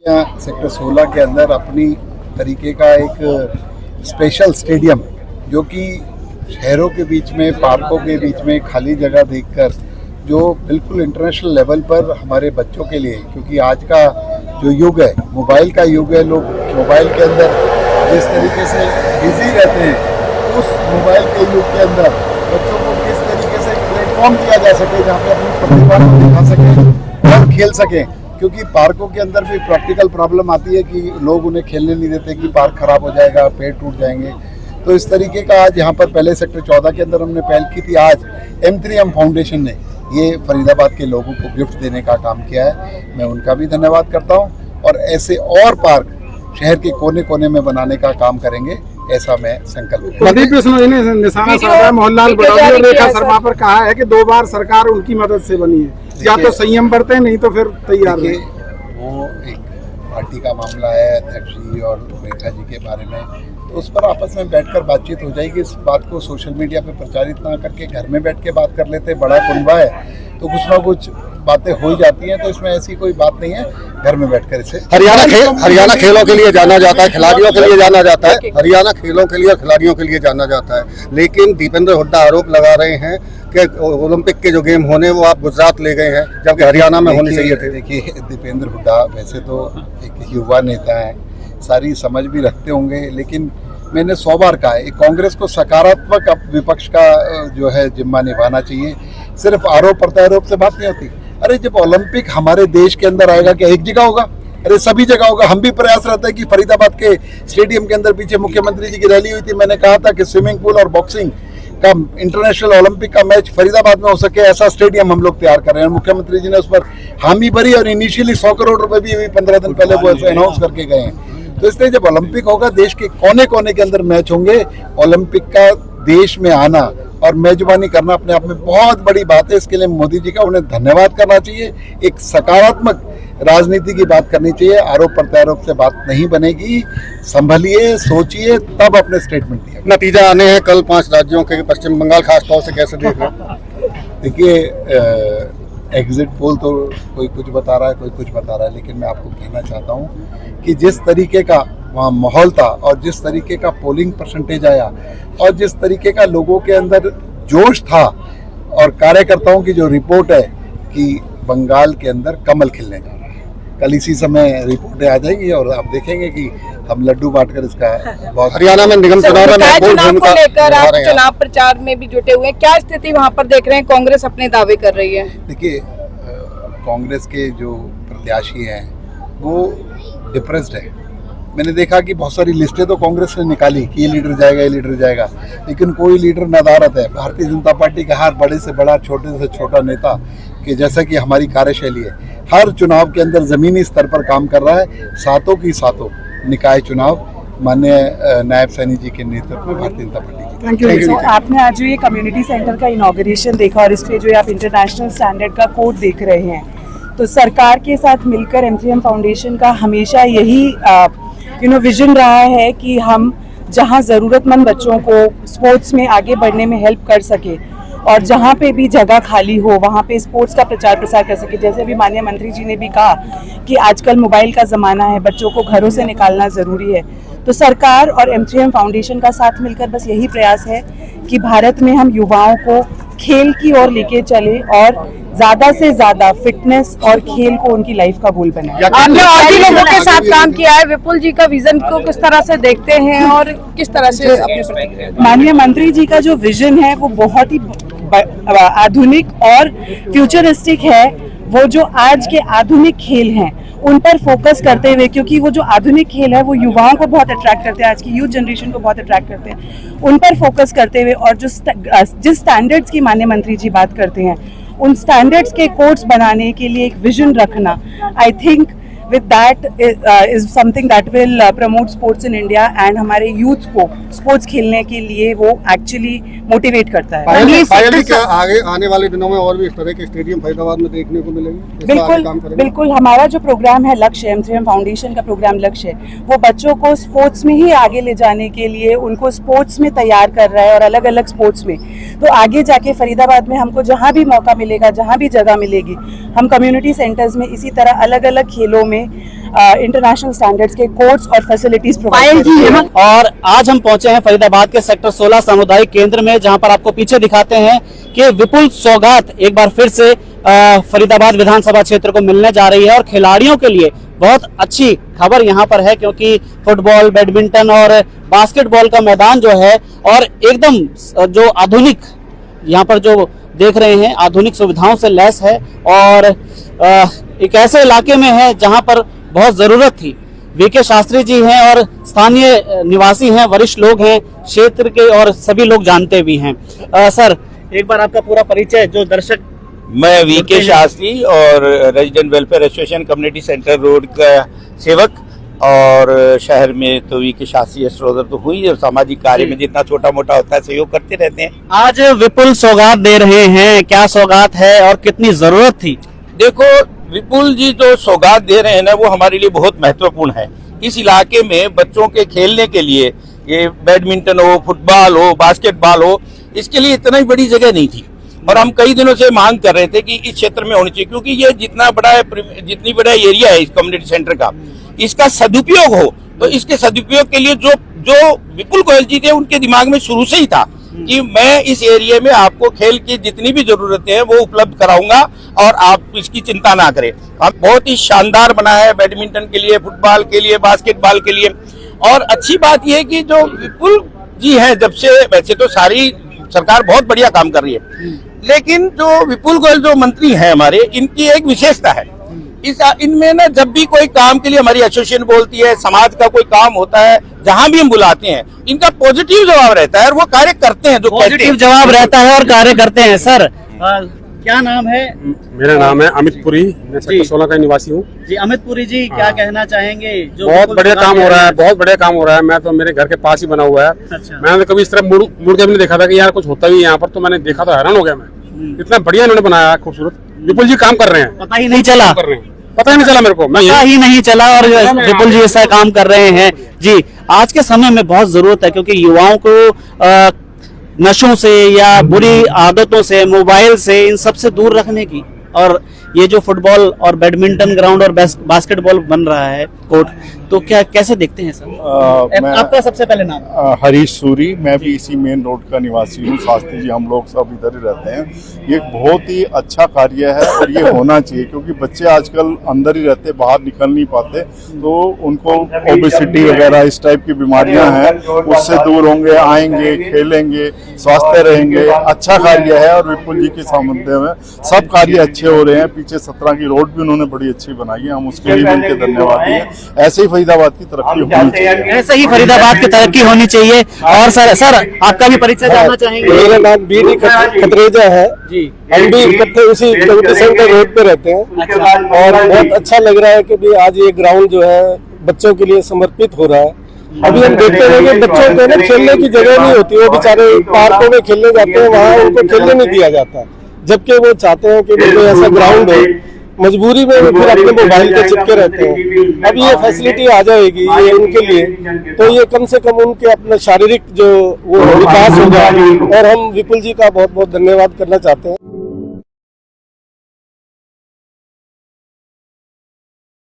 Sector 16 के अंदर अपनी तरीके का एक स्पेशल स्टेडियम, जो कि शहरों के बीच में, पार्कों के बीच में खाली जगह देखकर, जो बिल्कुल इंटरनेशनल लेवल पर हमारे बच्चों के लिए, क्योंकि आज का जो युग है मोबाइल का युग है, लोग मोबाइल के अंदर जिस तरीके से बिजी रहते हैं, उस मोबाइल के युग के अंदर बच्चों को किस तरीके से प्लेटफॉर्म दिया जा सके जहाँ पे अपनी प्रतिभा को दिखा सकें और खेल सकें। क्योंकि पार्कों के अंदर भी प्रैक्टिकल प्रॉब्लम आती है कि लोग उन्हें खेलने नहीं देते कि पार्क खराब हो जाएगा, पेड़ टूट जाएंगे। तो इस तरीके का आज यहाँ पर पहले सेक्टर 14 के अंदर हमने पहल की थी। आज M3M फाउंडेशन ने ये फरीदाबाद के लोगों को गिफ्ट देने का काम किया है, मैं उनका भी धन्यवाद करता हूँ। और ऐसे और पार्क शहर के कोने कोने में बनाने का काम करेंगे, ऐसा मैं संकल्प। प्रदीप बिश्नोई ने निशाना साधा मोहनलाल बड़ौदी और रेखा शर्मा पर कहा है कि 2 बार सरकार उनकी मदद से बनी है, या तो संयम बरते, नहीं तो फिर तैयार है। वो एक पार्टी का मामला है, अध्यक्ष जी और रेखा जी के बारे में, तो उस पर आपस में बैठकर बातचीत हो जाएगी। इस बात को सोशल मीडिया पे प्रचारित ना करके घर में बैठ के बात कर लेते। बड़ा कुनबा है तो कुछ ना कुछ बातें हो जाती हैं, तो इसमें ऐसी कोई बात नहीं है, घर में बैठकर इसे। हरियाणा खेलों के लिए जाना जाता है, खिलाड़ियों के लिए जाना जाता है, हरियाणा खेलों के लिए और खिलाड़ियों के लिए जाना जाता है। लेकिन दीपेंद्र हुड्डा आरोप लगा रहे हैं कि ओलंपिक के जो गेम होने वो आप गुजरात ले गए हैं, जबकि हरियाणा में होने चाहिए थे। देखिए, दीपेंद्र हुड्डा वैसे तो एक युवा नेता है, सारी समझ भी रखते होंगे, लेकिन मैंने 100 बार कहा है, कांग्रेस को सकारात्मक विपक्ष का जो है जिम्मा निभाना चाहिए। सिर्फ आरोप प्रत्यारोप से बात नहीं होती। अरे जब ओलंपिक हमारे देश के अंदर आएगा, क्या एक जगह होगा? अरे सभी जगह होगा। हम भी प्रयास रहता है कि फरीदाबाद के स्टेडियम के अंदर पीछे मुख्यमंत्री जी की रैली हुई थी, मैंने कहा था कि स्विमिंग पूल और बॉक्सिंग का इंटरनेशनल ओलंपिक का मैच फरीदाबाद में हो सके, ऐसा स्टेडियम हम लोग तैयार कर रहे हैं। मुख्यमंत्री जी ने उस पर हामी भरी और इनिशियली 100 करोड़ रुपए भी 15 दिन पहले वो अनाउंस करके गए हैं। तो इसलिए जब ओलंपिक होगा, देश के कोने कोने के अंदर मैच होंगे। ओलंपिक का देश में आना और मेजबानी करना अपने आप में बहुत बड़ी बात है। इसके लिए मोदी जी का उन्हें धन्यवाद करना चाहिए। एक सकारात्मक राजनीति की बात करनी चाहिए, आरोप प्रत्यारोप से बात नहीं बनेगी। संभलिए, सोचिए, तब अपने स्टेटमेंट दिए। नतीजा आने हैं कल 5 राज्यों के, पश्चिम बंगाल खासतौर से कैसे देख रहे हैं? देखिए, एग्जिट पोल तो कोई कुछ बता रहा है, कोई कुछ बता रहा है, लेकिन मैं आपको कहना चाहता हूँ कि जिस तरीके का वहाँ माहौल था और जिस तरीके का पोलिंग परसेंटेज आया और जिस तरीके का लोगों के अंदर जोश था और कार्यकर्ताओं की जो रिपोर्ट है कि बंगाल के अंदर कमल खिलने जा रहा है, कल इसी समय रिपोर्टें आ जाएंगी और आप देखेंगे कि हम लड्डू बांटकर इसका बहुत। हरियाणा में निगम चुनाव को लेकर आप चुनाव प्रचार में भी जुटे हुए हैं, क्या स्थिति वहाँ पर देख रहे हैं? कांग्रेस अपने दावे कर रही है। देखिए, कांग्रेस के जो प्रत्याशी हैं वो डिप्रेस्ड है। मैंने देखा कि बहुत सारी लिस्टें तो कांग्रेस ने निकाली कि ये लीडर जाएगा, ये लीडर जाएगा, लेकिन कोई लीडर नदारत है। भारतीय जनता पार्टी का हर बड़े से बड़ा, छोटे से छोटा नेता कि जैसा कि हमारी कार्यशैली है, हर चुनाव के अंदर ज़मीनी स्तर पर काम कर रहा है। सातों की सातों निकाय चुनाव माननीय नायब सैनी जी के नेतृत्व में भारतीय जनता पार्टी की। Thank you. आपने आज जो ये कम्युनिटी सेंटर का इनॉग्रेशन देखा और इस पे जो आप इंटरनेशनल स्टैंडर्ड का कोड देख रहे हैं, तो सरकार के साथ मिलकर M3M फाउंडेशन का हमेशा यही विजन रहा है कि हम जहां ज़रूरतमंद बच्चों को स्पोर्ट्स में आगे बढ़ने में हेल्प कर सके और जहां पे भी जगह खाली हो वहां पे स्पोर्ट्स का प्रचार प्रसार कर सके। जैसे अभी माननीय मंत्री जी ने भी कहा कि आजकल मोबाइल का ज़माना है, बच्चों को घरों से निकालना ज़रूरी है। तो सरकार और M3M फाउंडेशन का साथ मिलकर बस यही प्रयास है कि भारत में हम युवाओं को खेल की ओर लेके चले और ज़्यादा से ज़्यादा फिटनेस और खेल को उनकी लाइफ का गोल बनाए। आपने और भी लोगों के साथ काम किया है, विपुल जी का विजन को किस तरह से देखते हैं और किस तरह से अपनी प्रतिक्रिया? माननीय मंत्री जी का जो विजन है वो बहुत ही आधुनिक और फ्यूचरिस्टिक है। वो जो आज के आधुनिक खेल हैं उन पर फोकस करते हुए, क्योंकि वो जो आधुनिक खेल है वो युवाओं को बहुत अट्रैक्ट करते हैं, आज की यूथ जनरेशन को बहुत अट्रैक्ट करते हैं, उन पर फोकस करते हुए और जिस स्टैंडर्ड्स की माननीय मंत्री जी बात करते हैं उन स्टैंडर्ड्स के कोड्स बनाने के लिए एक विजन रखना, I think with that is something that will promote sports in India and हमारे youth को sports खेलने के लिए वो actually motivate करता है। क्या आगे आने वाले दिनों में और भी इस तरह के स्टेडियम फरीदाबाद में देखने को मिलेंगे? बिल्कुल। हमारा जो प्रोग्राम है, लक्ष्य M3M फाउंडेशन का प्रोग्राम लक्ष्य है वो बच्चों को स्पोर्ट्स में ही आगे ले जाने के लिए उनको स्पोर्ट्स में तैयार कर रहा है और अलग अलग स्पोर्ट्स में। तो आगे जाके फरीदाबाद में हमको जहाँ भी मौका मिलेगा, जहाँ भी जगह मिलेगी, हम कम्युनिटी सेंटर्स में इसी तरह अलग अलग खेलों में इंटरनेशनल स्टैंडर्ड्स के कोर्ट्स और फैसिलिटीज प्रोवाइड करेंगे। और आज हम पहुंचे हैं फरीदाबाद के सेक्टर 16 सामुदायिक केंद्र में, जहां पर आपको पीछे दिखाते हैं कि विपुल सौगात एक बार फिर से फरीदाबाद विधानसभा क्षेत्र को मिलने जा रही है। और खिलाड़ियों के लिए बहुत अच्छी खबर यहां पर है, क्योंकि फुटबॉल, बैडमिंटन और बास्केटबॉल का मैदान जो है और एकदम जो आधुनिक यहाँ पर जो देख रहे हैं आधुनिक सुविधाओं से लैस है और एक ऐसे इलाके में है जहां पर बहुत जरूरत थी। वीके शास्त्री जी हैं और स्थानीय निवासी हैं, वरिष्ठ लोग हैं क्षेत्र के और सभी लोग जानते भी हैं। सर, एक बार आपका पूरा परिचय जो दर्शक। मैं वीके शास्त्री और resident welfare association community centre road का सेवक, और शहर में तो वीके शास्त्री एस्ट्रोलर तो हुई, और सामाजिक कार्य में जितना छोटा मोटा होता है सहयोग करते रहते हैं। आज विपुल सौगात दे रहे हैं, क्या सौगात है और कितनी जरूरत थी? देखो, विपुल जी जो सौगात दे रहे हैं ना, वो हमारे लिए बहुत महत्वपूर्ण है। इस इलाके में बच्चों के खेलने के लिए, ये बैडमिंटन हो, फुटबॉल हो, बास्केटबॉल हो, इसके लिए इतना ही बड़ी जगह नहीं थी। और हम कई दिनों से मांग कर रहे थे कि इस क्षेत्र में होनी चाहिए, क्योंकि ये जितना बड़ा है, जितनी बड़ा एरिया है इस कम्युनिटी सेंटर का, इसका सदुपयोग हो। तो इसके सदुपयोग के लिए जो विपुल गोयल जी थे, उनके दिमाग में शुरू से ही था कि मैं इस एरिया में आपको खेल की जितनी भी जरूरतें हैं वो उपलब्ध कराऊंगा और आप इसकी चिंता ना करें। अब बहुत ही शानदार बना है बैडमिंटन के लिए, फुटबॉल के लिए, बास्केटबॉल के लिए। और अच्छी बात यह है कि जो विपुल जी है, जब से, वैसे तो सारी सरकार बहुत बढ़िया काम कर रही है, लेकिन जो विपुल गोयल जो मंत्री हैं हमारे, इनकी एक विशेषता है। इनमें ना जब भी कोई काम के लिए हमारी एसोसिएशन बोलती है, समाज का कोई काम होता है, जहां भी हम बुलाते हैं, इनका पॉजिटिव जवाब रहता है और वो कार्य करते हैं जो पॉजिटिव जवाब रहता है और कार्य करते हैं। सर, क्या नाम है? मेरा नाम है अमित पुरी, मैं सेक्टर 16 का निवासी हूँ। जी अमित पुरी जी, क्या कहना चाहेंगे? जो बहुत बढ़िया काम हो रहा है, बहुत बढ़िया काम हो रहा है। मैं तो मेरे घर के पास ही बना हुआ है। अच्छा। मैंने तो कभी इस तरह मुड़ के भी नहीं देखा था कि यार कुछ होता भी यहाँ पर, तो मैंने देखा तो हैरान हो गया मैं। इतना बढ़िया इन्होंने बनाया, खूबसूरत। विपुल जी काम कर रहे हैं, पता ही नहीं चला, पता ही नहीं चला मेरे को, पता ही नहीं चला और विपुल जी ऐसा काम कर रहे हैं। जी, आज के समय में बहुत जरूरत है, क्योंकि युवाओं को नशों से या बुरी आदतों से, मोबाइल से, इन सब से दूर रखने की। और ये जो फुटबॉल और बैडमिंटन ग्राउंड और बास्केटबॉल बन रहा है कोर्ट, तो क्या कैसे देखते हैं सर? आपका सबसे पहले नाम? हरीश सूरी, मैं भी इसी मेन रोड का निवासी हूँ। शास्त्री जी, हम लोग सब इधर ही रहते हैं। ये बहुत ही अच्छा कार्य है और ये होना चाहिए, क्योंकि बच्चे आजकल अंदर ही रहते, बाहर निकल नहीं पाते, तो उनको ओबेसिटी वगैरह इस टाइप की बीमारियां हैं, उससे दूर होंगे, आएंगे, खेलेंगे, स्वस्थ रहेंगे। अच्छा कार्य है और विपुल जी के सामर्थ्य में सब कार्य अच्छे हो रहे हैं। पीछे 17 की रोड भी उन्होंने बड़ी अच्छी बनाई है, हम उसके लिए उनके धन्यवाद हैं। ऐसे ही फरीदाबाद की तरक्की होनी चाहिए, ऐसे ही फरीदाबाद की तरक्की होनी चाहिए। और सर आपका भी परिचय जानना चाहेंगे? मेरा नाम बीडी खतरेजा है जी। हम भी इकट्ठे उसी कम्युनिटी सेंटर रोड पे रहते हैं। अच्छा। और बहुत अच्छा लग रहा है कि भी आज ये ग्राउंड जो है बच्चों के लिए समर्पित हो रहा है। अभी हम देखते हैं कि बच्चों को ना खेलने की जगह नहीं होती, वो बेचारे पार्कों में खेलने जाते हैं, वहाँ उनको खेलने नहीं दिया जाता, जबकि वो चाहते हैं कि कोई ऐसा ग्राउंड हो। मजबूरी में वो फिर अपने मोबाइल पे चिपके रहते हैं। अब ये फैसिलिटी आ जाएगी ये उनके लिए, तो ये कम से कम उनके अपना शारीरिक जो वो विकास होगा। और हम विपुल जी का बहुत बहुत धन्यवाद करना चाहते हैं।